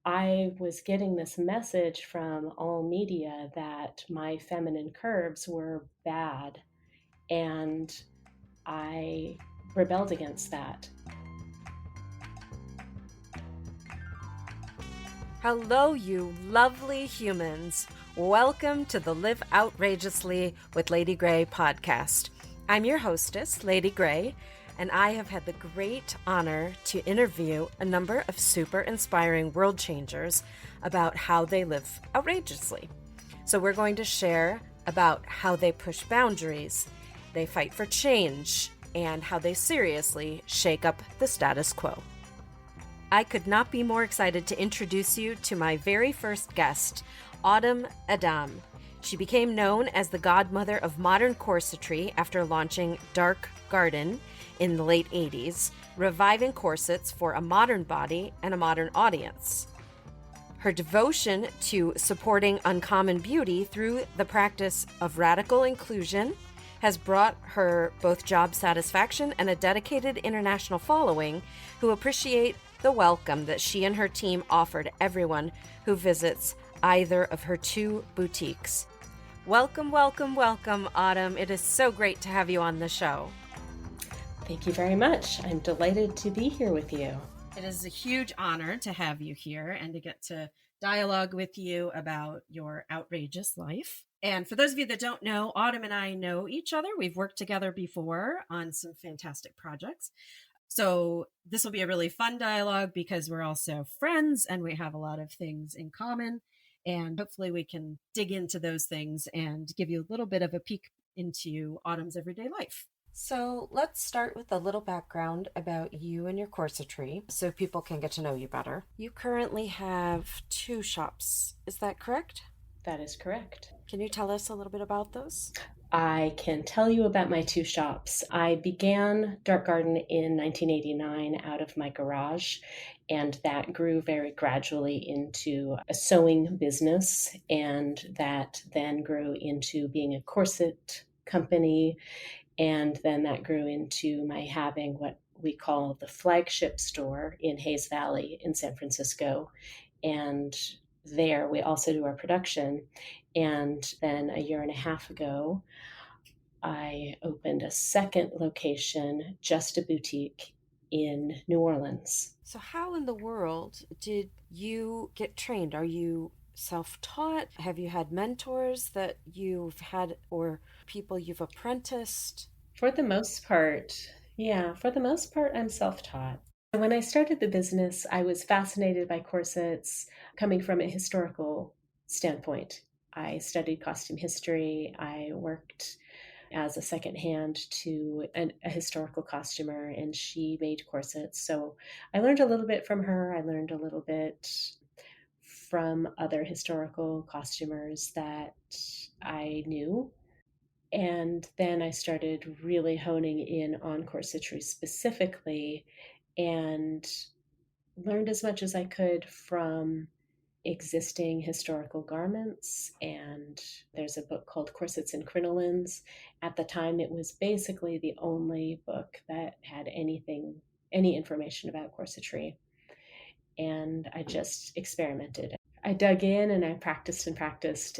I was getting this message from all media that my feminine curves were bad, and I rebelled against that. Hello, you lovely humans. Welcome to the Live Outrageously with Lady Grey podcast. I'm your hostess, Lady Grey, and I have had the great honor to interview a number of super inspiring world changers about how they live outrageously. So we're going to share about how they push boundaries, they fight for change, and how they seriously shake up the status quo. I could not be more excited to introduce you to my very first guest, Adamme. She became known as the Godmother of Modern Corsetry after launching Dark Garden in the late 80s, reviving corsets for a modern body and a modern audience. Her devotion to supporting uncommon beauty through the practice of radical inclusion has brought her both job satisfaction and a dedicated international following who appreciate the welcome that she and her team offer to everyone who visits either of her two boutiques. Welcome, welcome, welcome, Autumn. It is so great to have you on the show. Thank you very much. I'm delighted to be here with you. It is a huge honor to have you here and to get to dialogue with you about your outrageous life. And for those of you that don't know, Autumn and I know each other. We've worked together before on some fantastic projects. So this will be a really fun dialogue because we're also friends and we have a lot of things in common. And hopefully we can dig into those things and give you a little bit of a peek into Autumn's everyday life. So let's start with a little background about you and your corsetry so people can get to know you better. You currently have two shops. Is that correct? That is correct. Can you tell us a little bit about those? I can tell you about my two shops. I began Dark Garden in 1989 out of my garage, and that grew very gradually into a sewing business, and that then grew into being a corset company, and then that grew into my having what we call the flagship store in Hayes Valley in San Francisco, and there we also do our production. And then a year and a half ago, I opened a second location, just a boutique in New Orleans. So how in the world did you get trained? Are you self-taught? Have you had mentors that you've had or people you've apprenticed? For the most part, I'm self-taught. When I started the business, I was fascinated by corsets coming from a historical standpoint. I studied costume history. I worked as a second hand to a historical costumer, and she made corsets. So I learned a little bit from her. I learned a little bit from other historical costumers that I knew. And then I started really honing in on corsetry specifically and learned as much as I could from existing historical garments. And there's a book called Corsets and Crinolines. At the time, it was basically the only book that had any information about corsetry. And I just experimented. I dug in and I practiced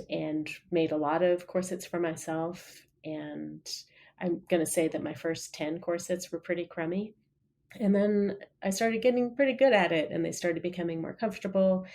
and made a lot of corsets for myself. And I'm going to say that my first 10 corsets were pretty crummy. And then I started getting pretty good at it, and they started becoming more comfortable.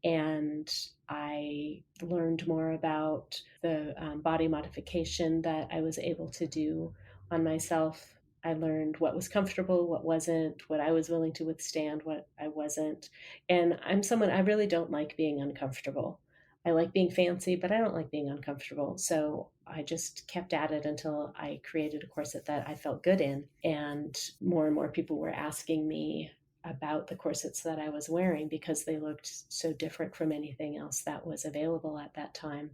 And I learned more about the body modification that I was able to do on myself. I learned what was comfortable, what wasn't, what I was willing to withstand, what I wasn't. And I'm someone, I really don't like being uncomfortable. I like being fancy, but I don't like being uncomfortable. So I just kept at it until I created a corset that I felt good in. And more people were asking me about the corsets that I was wearing because they looked so different from anything else that was available at that time.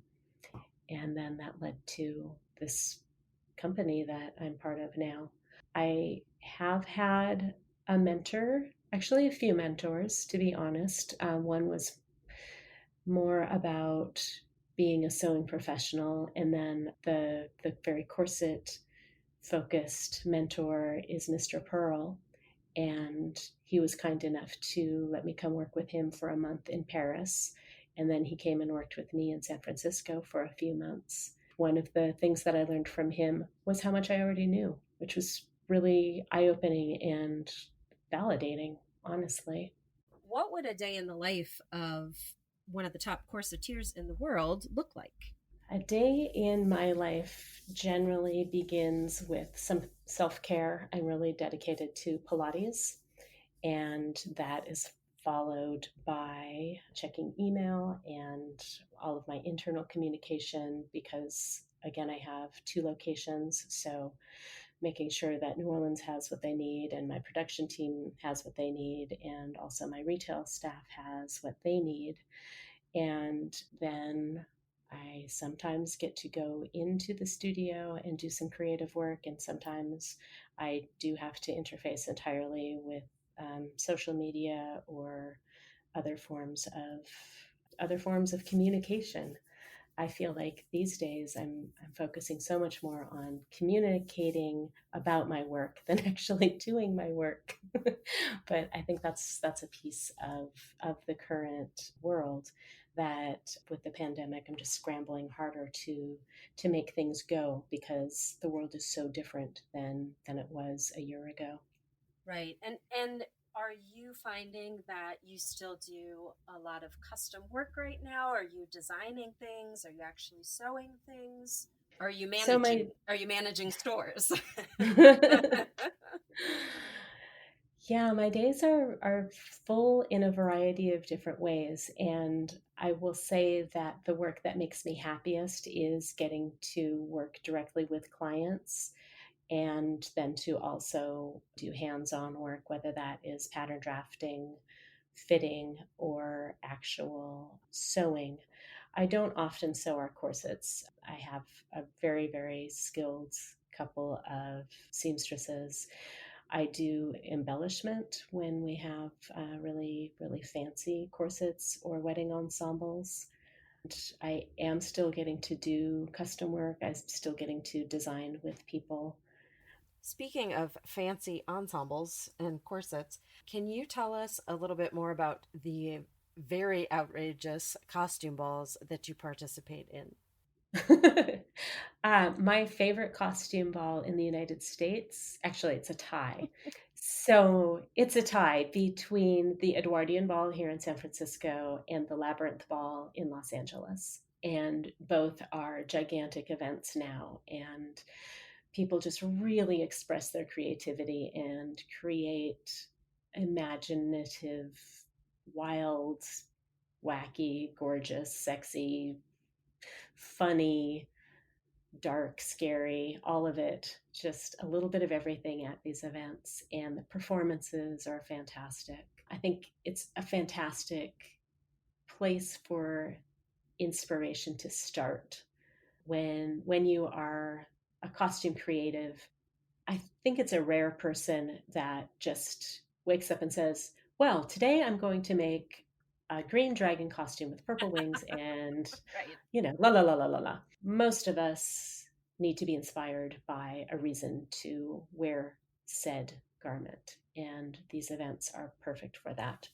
And then that led to this company that I'm part of now. I have had a mentor, actually a few mentors, to be honest. One was more about being a sewing professional, and then the very corset focused mentor is Mr. Pearl, and he was kind enough to let me come work with him for a month in Paris. And then he came and worked with me in San Francisco for a few months. One of the things that I learned from him was how much I already knew, which was really eye opening and validating, honestly. What would a day in the life of one of the top corseteers in the world look like? A day in my life generally begins with some self care. I'm really dedicated to Pilates, and that is followed by checking email and all of my internal communication because, again, I have two locations. So making sure that New Orleans has what they need and my production team has what they need, and also my retail staff has what they need. And then I sometimes get to go into the studio and do some creative work, and sometimes I do have to interface entirely with social media or other forms of other forms of communication. I feel like these days I'm focusing so much more on communicating about my work than actually doing my work. But I think that's a piece of the current world, that with the pandemic I'm just scrambling harder to make things go because the world is so different than it was a year ago. Right. And are you finding that you still do a lot of custom work right now? Are you designing things? Are you actually sewing things? So my Are you managing stores? Yeah, my days are full in a variety of different ways. And I will say that the work that makes me happiest is getting to work directly with clients and then to also do hands on work, whether that is pattern drafting, fitting, or actual sewing. I don't often sew our corsets. I have a very, very skilled couple of seamstresses. I do embellishment when we have really, really fancy corsets or wedding ensembles. And I am still getting to do custom work. I'm still getting to design with people. Speaking of fancy ensembles and corsets, can you tell us a little bit more about the very outrageous costume balls that you participate in? My favorite costume ball in the United States, actually, it's a tie. So it's a tie between the Edwardian Ball here in San Francisco and the Labyrinth Ball in Los Angeles. And both are gigantic events now. And people just really express their creativity and create imaginative, wild, wacky, gorgeous, sexy, funny, dark, scary, all of it, just a little bit of everything at these events. And the performances are fantastic. I think it's a fantastic place for inspiration to start when you are a costume creative. I think it's a rare person that just wakes up and says, well, today I'm going to make a green dragon costume with purple wings and, Right. la la la la la la. Most of us need to be inspired by a reason to wear said garment. And these events are perfect for that.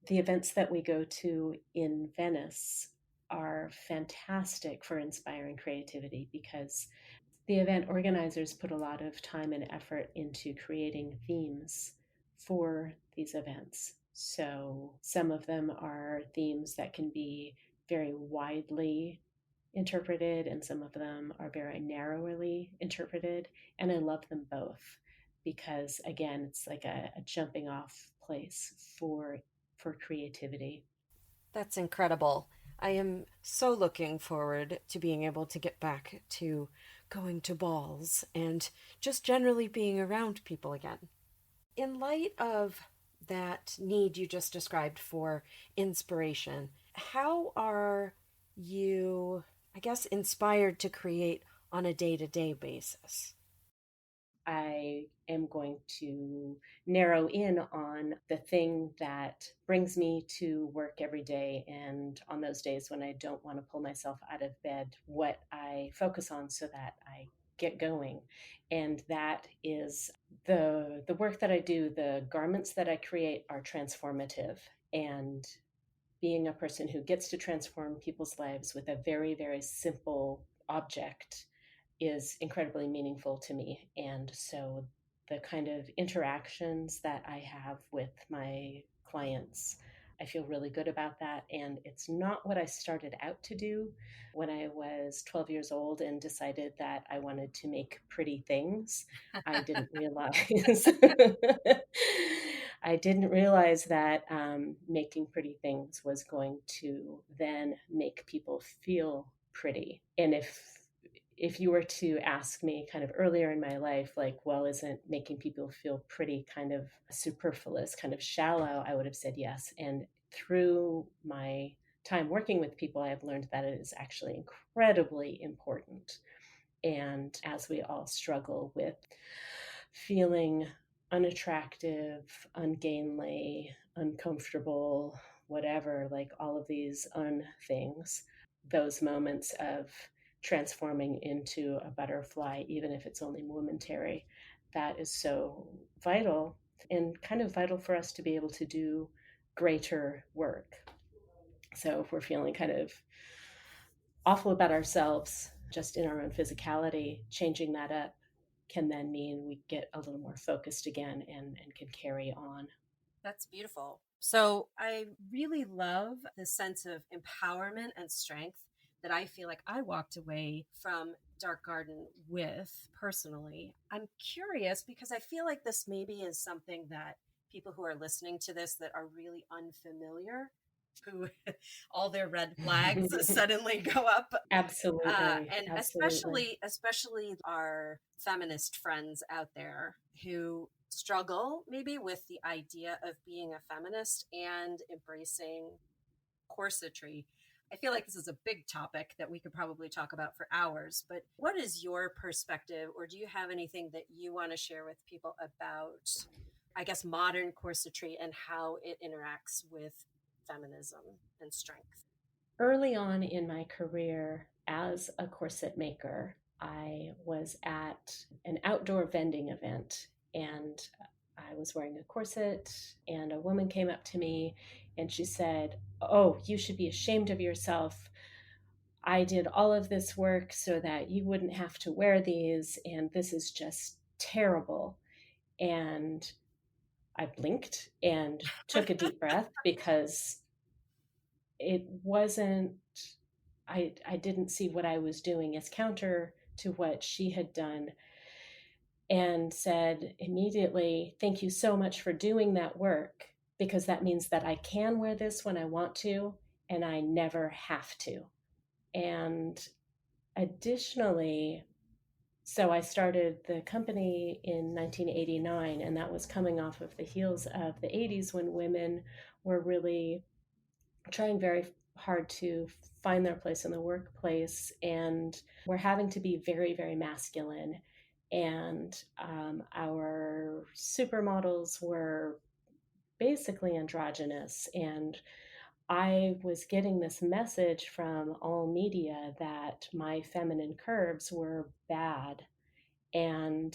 The events that we go to in Venice are fantastic for inspiring creativity because the event organizers put a lot of time and effort into creating themes for these events. So some of them are themes that can be very widely interpreted, and some of them are very narrowly interpreted. And I love them both because, again, it's like a jumping off place for creativity. That's incredible. I am so looking forward to being able to get back to going to balls and just generally being around people again. In light of that need you just described for inspiration, how are you, I guess, inspired to create on a day to day basis? I am going to narrow in on the thing that brings me to work every day. And on those days when I don't want to pull myself out of bed, what I focus on so that I get going. And that is the work that I do. The garments that I create are transformative, and being a person who gets to transform people's lives with a very, very simple object is incredibly meaningful to me. And so the kind of interactions that I have with my clients, I feel really good about that. And it's not what I started out to do when I was 12 years old and decided that I wanted to make pretty things. I didn't realize I didn't realize that making pretty things was going to then make people feel pretty. And if you were to ask me kind of earlier in my life, like, well, isn't making people feel pretty kind of superfluous, kind of shallow, I would have said yes. And through my time working with people, I have learned that it is actually incredibly important. And as we all struggle with feeling unattractive, ungainly, uncomfortable, whatever, like all of these things, those moments of transforming into a butterfly, even if it's only momentary, that is so vital, and kind of vital for us to be able to do greater work. So if we're feeling kind of awful about ourselves just in our own physicality, changing that up can then mean we get a little more focused again and can carry on. That's beautiful. So I really love the sense of empowerment and strength that I feel like I walked away from Dark Garden with personally. I'm curious because I feel like this maybe is something that people who are listening to this that are really unfamiliar, who all their red flags suddenly go up, Absolutely. and Absolutely. especially our feminist friends out there who struggle maybe with the idea of being a feminist and embracing corsetry. I feel like this is a big topic that we could probably talk about for hours, but what is your perspective, or do you have anything that you want to share with people about, I guess, modern corsetry and how it interacts with feminism and strength? Early on in my career as a corset maker, I was at an outdoor vending event, and I was wearing a corset, and a woman came up to me and she said, "Oh, you should be ashamed of yourself. I did all of this work so that you wouldn't have to wear these, and this is just terrible." And I blinked and took a deep breath because it wasn't, I didn't see what I was doing as counter to what she had done, and said immediately, "Thank you so much for doing that work, because that means that I can wear this when I want to and I never have to." And additionally, so I started the company in 1989, and that was coming off of the heels of the 80s when women were really trying very hard to find their place in the workplace and were having to be very, very masculine. And our supermodels were basically androgynous. And I was getting this message from all media that my feminine curves were bad. And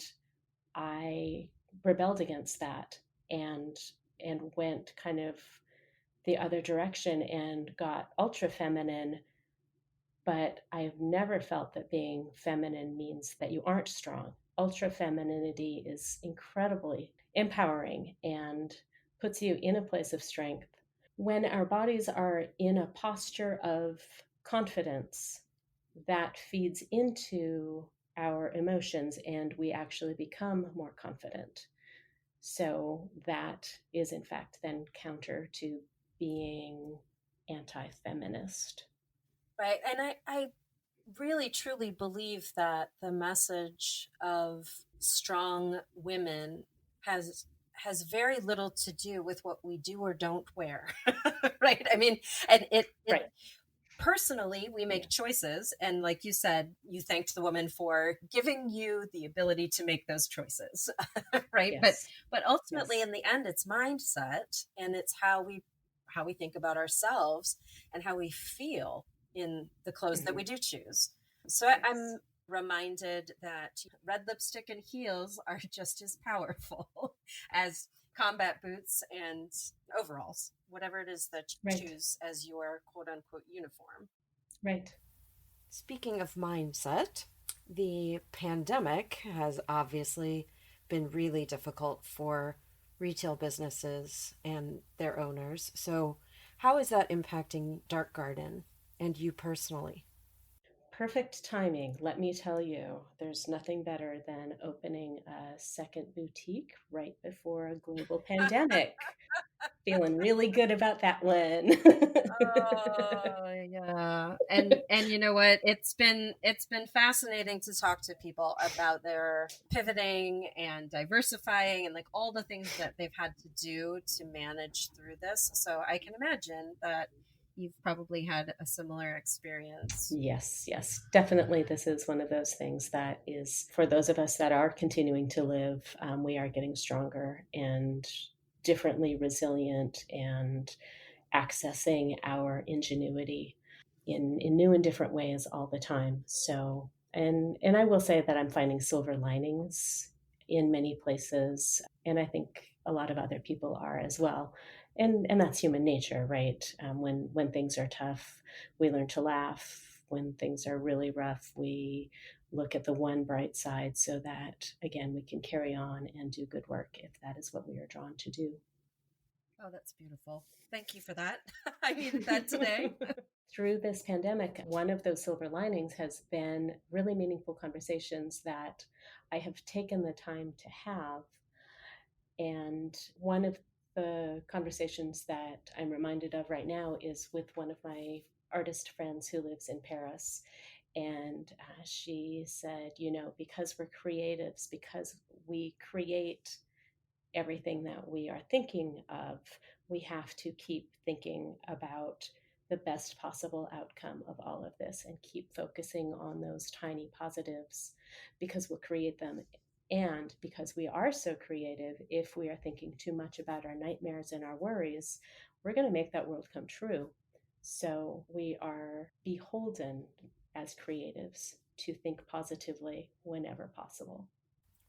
I rebelled against that, and went kind of the other direction and got ultra feminine. But I've never felt that being feminine means that you aren't strong. Ultra femininity is incredibly empowering and puts you in a place of strength. When our bodies are in a posture of confidence, that feeds into our emotions and we actually become more confident. So that is, in fact, then counter to being anti feminist. Right. And I really truly believe that the message of strong women has very little to do with what we do or don't wear. Right. I mean, and it Right. personally, we Yeah. make choices, and like you said, you thanked the woman for giving you the ability to make those choices. Right. Yes. But ultimately, Yes. in the end, it's mindset, and it's how we think about ourselves and how we feel in the clothes that Hmm. we do choose. So I'm Yes. reminded that red lipstick and heels are just as powerful as combat boots and overalls, whatever it is that you Right. choose as your quote unquote uniform. Right. Speaking of mindset, the pandemic has obviously been really difficult for retail businesses and their owners. So, how is that impacting Dark Garden and you personally? Perfect timing. Let me tell you, there's nothing better than opening a second boutique right before a global pandemic. Feeling really good about that one. Oh yeah. And you know what? It's been fascinating to talk to people about their pivoting and diversifying and like all the things that they've had to do to manage through this. So I can imagine that you've probably had a similar experience. Yes, yes, definitely. This is one of those things that is for those of us that are continuing to live, we are getting stronger and differently resilient and accessing our ingenuity in new and different ways all the time. So, and I will say that I'm finding silver linings in many places, and I think a lot of other people are as well. And that's human nature, right? When things are tough, we learn to laugh. When things are really rough, we look at the one bright side so that again we can carry on and do good work if that is what we are drawn to do. Oh, that's beautiful. Thank you for that. I needed that today. Through this pandemic, one of those silver linings has been really meaningful conversations that I have taken the time to have. And one of the conversations that I'm reminded of right now is with one of my artist friends who lives in Paris. And she said, because we're creatives, because we create everything that we are thinking of, we have to keep thinking about the best possible outcome of all of this and keep focusing on those tiny positives because we'll create them. And because we are so creative, if we are thinking too much about our nightmares and our worries, we're going to make that world come true. So we are beholden as creatives to think positively whenever possible.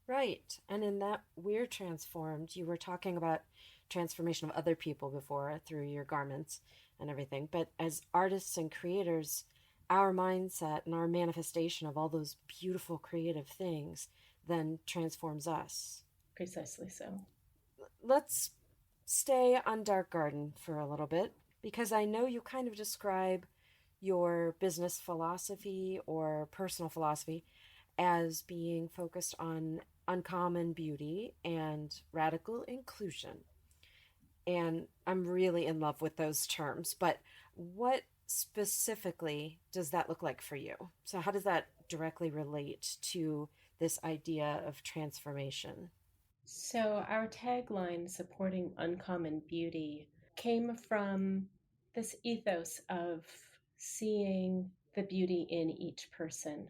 Right. And in that we're transformed, you were talking about transformation of other people before through your garments and everything. But as artists and creators, our mindset and our manifestation of all those beautiful creative things then transforms us. Precisely so. Let's stay on Dark Garden for a little bit because I know you kind of describe your business philosophy or personal philosophy as being focused on uncommon beauty and radical inclusion. And I'm really in love with those terms. But what specifically does that look like for you? So, how does that directly relate to this idea of transformation? So, our tagline, supporting uncommon beauty, came from this ethos of seeing the beauty in each person.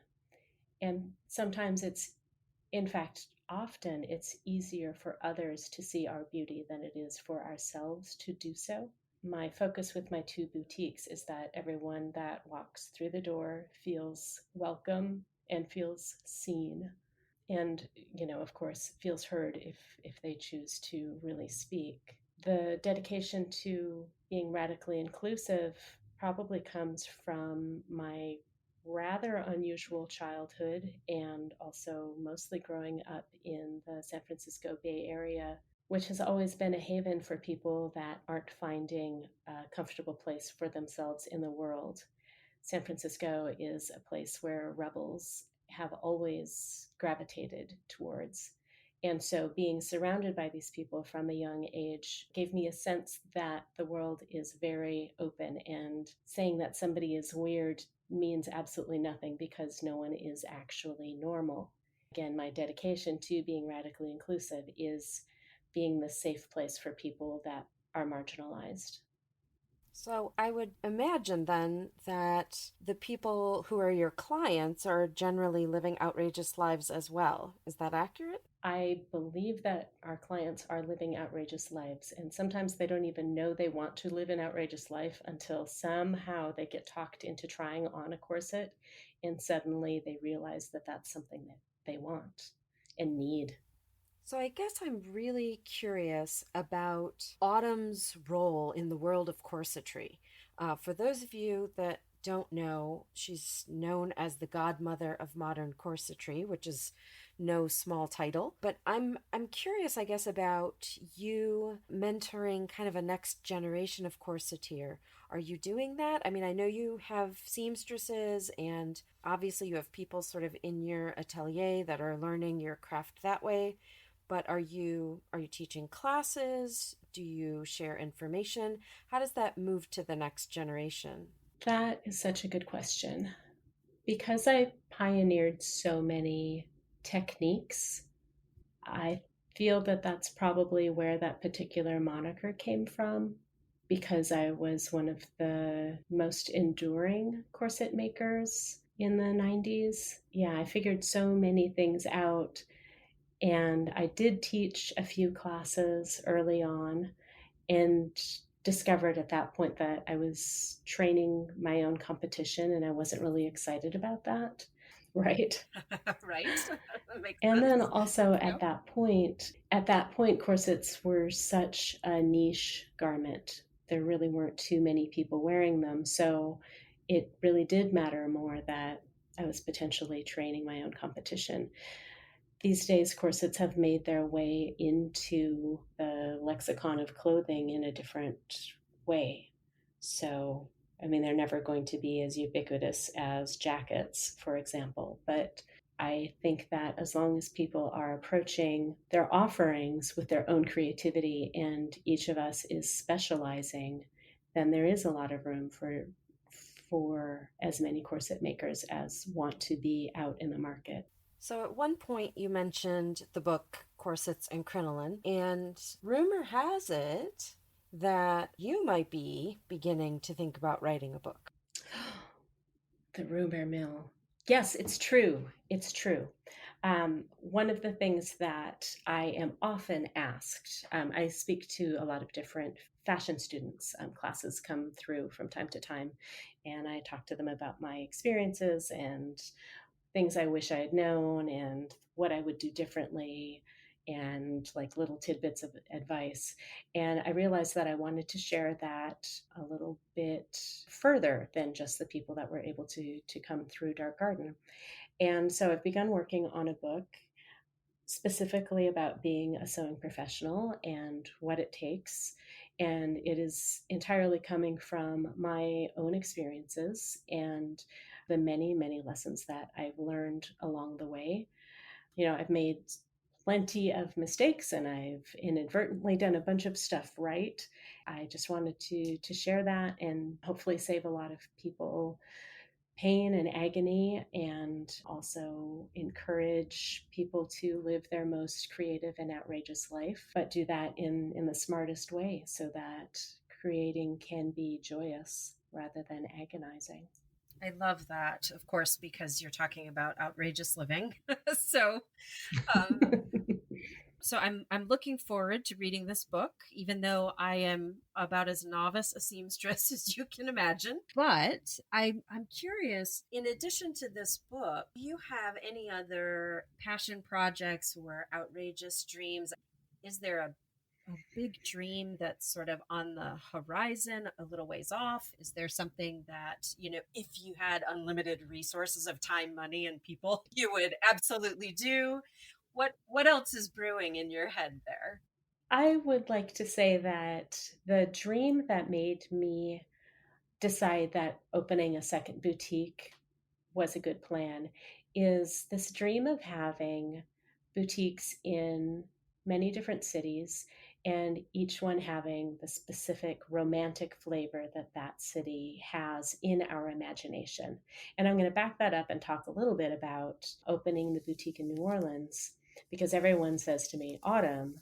And sometimes in fact, often it's easier for others to see our beauty than it is for ourselves to do so. My focus with my two boutiques is that everyone that walks through the door feels welcome and feels seen and of course feels heard if they choose to really speak. The dedication to being radically inclusive probably comes from my rather unusual childhood and also mostly growing up in the San Francisco Bay Area, which has always been a haven for people that aren't finding a comfortable place for themselves in the world. San Francisco is a place where rebels have always gravitated towards. And so being surrounded by these people from a young age gave me a sense that the world is very open, and saying that somebody is weird means absolutely nothing because no one is actually normal. Again, my dedication to being radically inclusive is being the safe place for people that are marginalized. So, I would imagine then that the people who are your clients are generally living outrageous lives as well. Is that accurate? I believe that our clients are living outrageous lives, and sometimes they don't even know they want to live an outrageous life until somehow they get talked into trying on a corset and suddenly they realize that that's something that they want and need. So I guess I'm really curious about Autumn's role in the world of corsetry. For those of you that don't know, she's known as the Godmother of Modern Corsetry, which is no small title. But I'm curious, I guess, about you mentoring kind of a next generation of corseteer. Are you doing that? I mean, I know you have seamstresses, and obviously you have people sort of in your atelier that are learning your craft that way. But are you teaching classes? Do you share information? How does that move to the next generation? That is such a good question. Because I pioneered so many techniques, I feel that that's probably where that particular moniker came from, because I was one of the most enduring corset makers in the 90s. Yeah, I figured so many things out, and I did teach a few classes early on and discovered at that point that I was training my own competition and I wasn't really excited about that. Right. Right. That makes And then sense. also Yep. at that point, corsets were such a niche garment. There really weren't too many people wearing them. So it really did matter more that I was potentially training my own competition. These days, corsets have made their way into the lexicon of clothing in a different way. So, I mean, they're never going to be as ubiquitous as jackets, for example, but I think that as long as people are approaching their offerings with their own creativity and each of us is specializing, then there is a lot of room for as many corset makers as want to be out in the market. So at one point you mentioned the book Corsets and Crinoline, and rumor has it that you might be beginning to think about writing a book. The rumor mill. Yes, it's true. It's true. One of the things that I am often asked, I speak to a lot of different fashion students. Classes come through from time to time, and I talk to them about my experiences and things I wish I had known and what I would do differently and like little tidbits of advice. And I realized that I wanted to share that a little bit further than just the people that were able to come through Dark Garden. And so I've begun working on a book specifically about being a sewing professional and what it takes. And it is entirely coming from my own experiences and the many, many lessons that I've learned along the way. You know, I've made plenty of mistakes and I've inadvertently done a bunch of stuff right. I just wanted to share that and hopefully save a lot of people pain and agony, and also encourage people to live their most creative and outrageous life, but do that in the smartest way so that creating can be joyous rather than agonizing. I love that, of course, because you're talking about outrageous living. so um, so I'm looking forward to reading this book, even though I am about as novice a seamstress as you can imagine. But I'm curious, in addition to this book, do you have any other passion projects or outrageous dreams? Is there a big dream that's sort of on the horizon, a little ways off? Is there something that, if you had unlimited resources of time, money, and people, you would absolutely do? What else is brewing in your head there? I would like to say that the dream that made me decide that opening a second boutique was a good plan is this dream of having boutiques in many different cities and each one having the specific romantic flavor that that city has in our imagination. And I'm going to back that up and talk a little bit about opening the boutique in New Orleans, because everyone says to me, Autumn,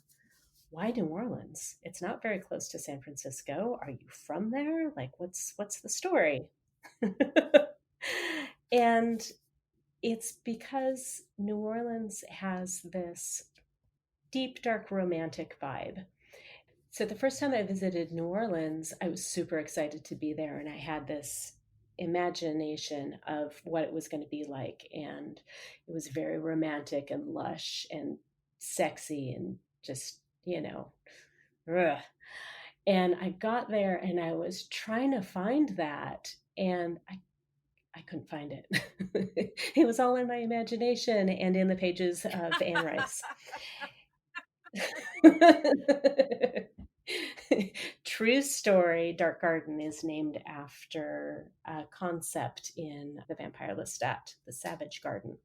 why New Orleans? It's not very close to San Francisco. Are you from there? Like what's the story? And it's because New Orleans has this deep, dark, romantic vibe. So the first time I visited New Orleans, I was super excited to be there, and I had this imagination of what it was going to be like. And it was very romantic and lush and sexy and just, ugh. And I got there and I was trying to find that, and I couldn't find it. It was all in my imagination and in the pages of Anne Rice. True story. Dark Garden is named after a concept in The Vampire Lestat, the Savage Garden.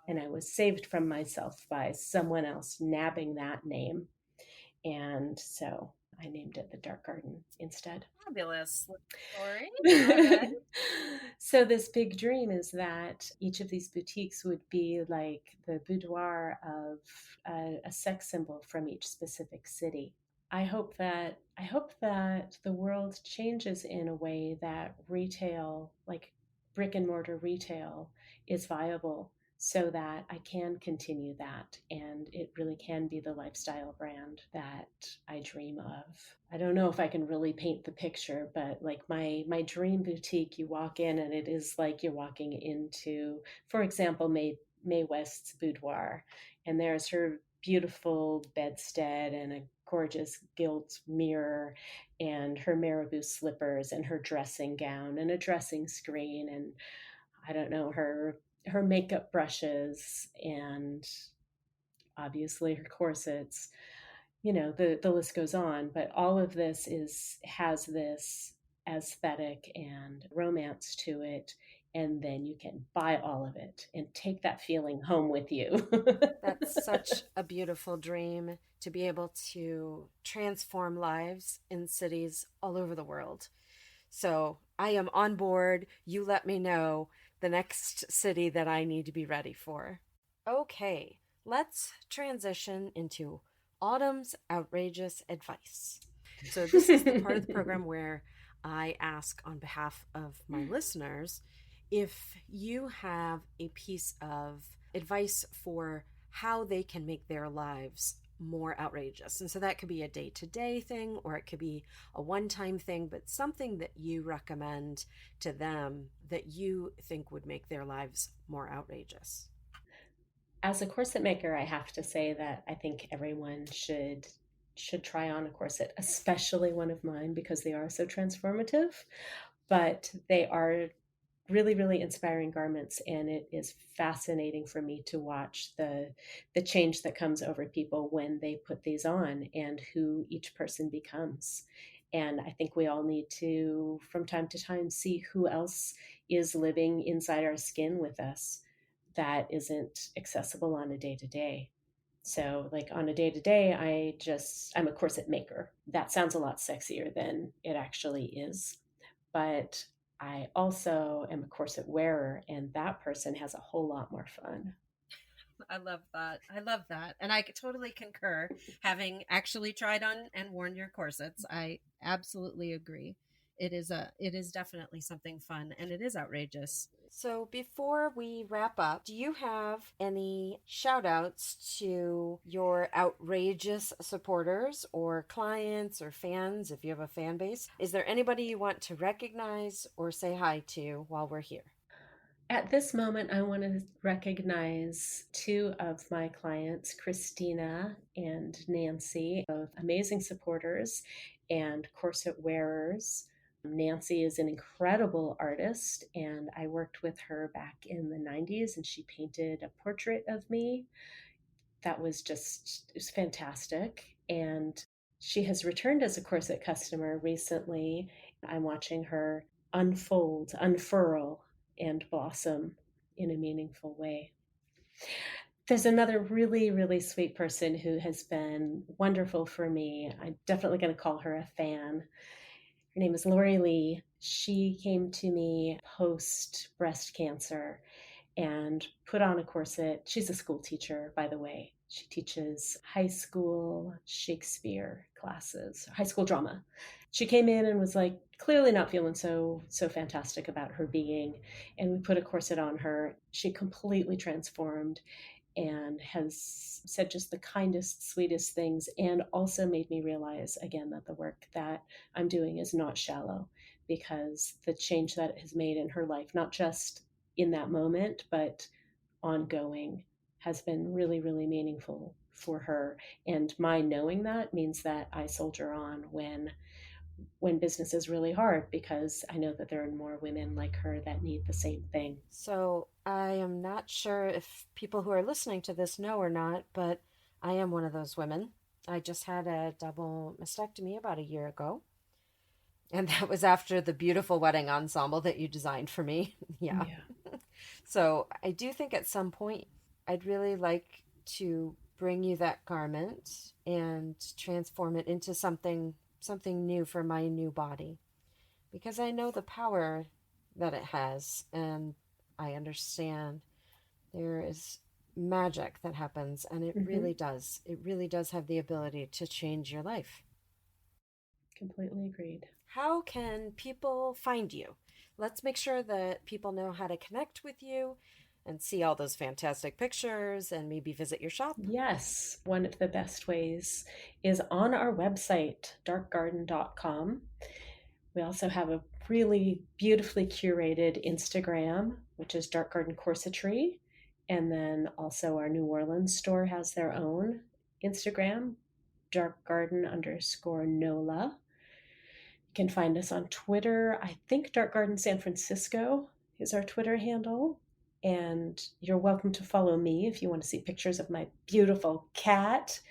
And I was saved from myself by someone else nabbing that name. And so I named it the Dark Garden instead. Fabulous story. Go ahead. So this big dream is that each of these boutiques would be like the boudoir of a sex symbol from each specific city. I hope that the world changes in a way that retail, like brick and mortar retail, is viable so that I can continue that and it really can be the lifestyle brand that I dream of. I don't know if I can really paint the picture, but like my dream boutique, you walk in and it is like you're walking into, for example, Mae West's boudoir, and there's her beautiful bedstead and a gorgeous gilt mirror and her marabou slippers and her dressing gown and a dressing screen and I don't know, her makeup brushes and obviously her corsets. The list goes on, but all of this is has this aesthetic and romance to it, and then you can buy all of it and take that feeling home with you. That's such a beautiful dream to be able to transform lives in cities all over the world. So I am on board. You let me know the next city that I need to be ready for. Okay, let's transition into Autumn's outrageous advice. So, this is the part of the program where I ask on behalf of my listeners if you have a piece of advice for how they can make their lives more outrageous. And so that could be a day to day thing, or it could be a one time thing, but something that you recommend to them that you think would make their lives more outrageous. As a corset maker, I have to say that I think everyone should try on a corset, especially one of mine because they are so transformative, but they are really really inspiring garments, and it is fascinating for me to watch the change that comes over people when they put these on and who each person becomes. And I think we all need to from time to time see who else is living inside our skin with us that isn't accessible on a day to day. So like on a day to day, I'm a corset maker. That sounds a lot sexier than it actually is, but I also am a corset wearer, and that person has a whole lot more fun. I love that. I love that. And I totally concur. Having actually tried on and worn your corsets, I absolutely agree. It is definitely something fun and it is outrageous. So before we wrap up, do you have any shout outs to your outrageous supporters or clients or fans if you have a fan base? Is there anybody you want to recognize or say hi to while we're here? At this moment, I want to recognize two of my clients, Christina and Nancy, both amazing supporters and corset wearers. Nancy is an incredible artist, and I worked with her back in the 90s, and she painted a portrait of me that it was fantastic. And she has returned as a corset customer recently. I'm watching her unfurl, and blossom in a meaningful way. There's another really, really sweet person who has been wonderful for me. I'm definitely going to call her a fan. Her name is Lori Lee. She came to me post breast cancer and put on a corset. She's a school teacher, by the way. She teaches high school Shakespeare classes, high school drama. She came in and was like clearly not feeling so fantastic about her being, and we put a corset on her. She completely transformed and has said just the kindest, sweetest things, and also made me realize again that the work that I'm doing is not shallow, because the change that it has made in her life, not just in that moment, but ongoing, has been really, really meaningful for her. And my knowing that means that I soldier on when business is really hard, because I know that there are more women like her that need the same thing. So I am not sure if people who are listening to this know or not, but I am one of those women. I just had a double mastectomy about a year ago. And that was after the beautiful wedding ensemble that you designed for me. Yeah. Yeah. So I do think at some point I'd really like to bring you that garment and transform it into something new for my new body, because I know the power that it has, and I understand there is magic that happens, and it Hmm. really does. It really does have the ability to change your life. Completely agreed. How can people find you? Let's make sure that people know how to connect with you and see all those fantastic pictures and maybe visit your shop. Yes, one of the best ways is on our website, darkgarden.com. We also have a really beautifully curated Instagram, which is Dark Garden Corsetry. And then also our New Orleans store has their own Instagram, darkgarden_NOLA. You can find us on Twitter. I think Dark Garden San Francisco is our Twitter handle. And you're welcome to follow me if you want to see pictures of my beautiful cat.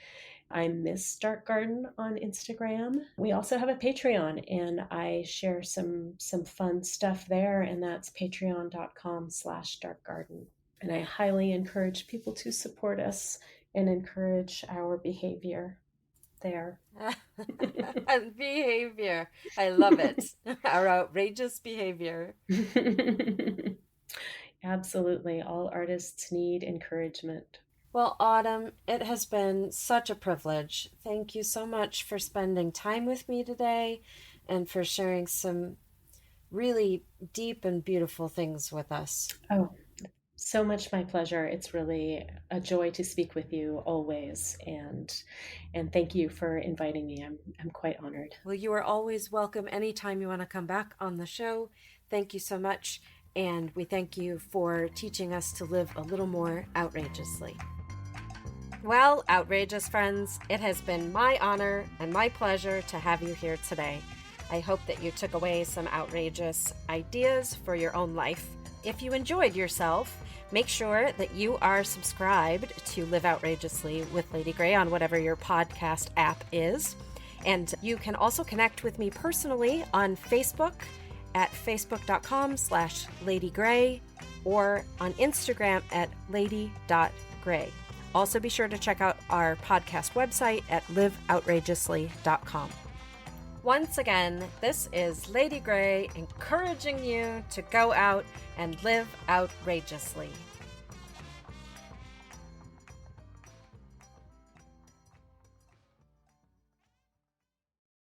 I'm Miss Dark Garden on Instagram. We also have a Patreon, and I share some fun stuff there, and that's patreon.com/darkgarden. And I highly encourage people to support us and encourage our behavior there. And behavior. I love it. Our outrageous behavior. Absolutely. All artists need encouragement. Well, Autumn, it has been such a privilege. Thank you so much for spending time with me today and for sharing some really deep and beautiful things with us. Oh, so much my pleasure. It's really a joy to speak with you always, and thank you for inviting me. I'm quite honored. Well, you are always welcome anytime you want to come back on the show. Thank you so much, and we thank you for teaching us to live a little more outrageously. Well, outrageous friends, it has been my honor and my pleasure to have you here today. I hope that you took away some outrageous ideas for your own life. If you enjoyed yourself, make sure that you are subscribed to Live Outrageously with Lady Grey on whatever your podcast app is. And you can also connect with me personally on Facebook at facebook.com/ladygray or on Instagram at lady.gray. Also be sure to check out our podcast website at liveoutrageously.com. Once again, this is Lady Grey encouraging you to go out and live outrageously.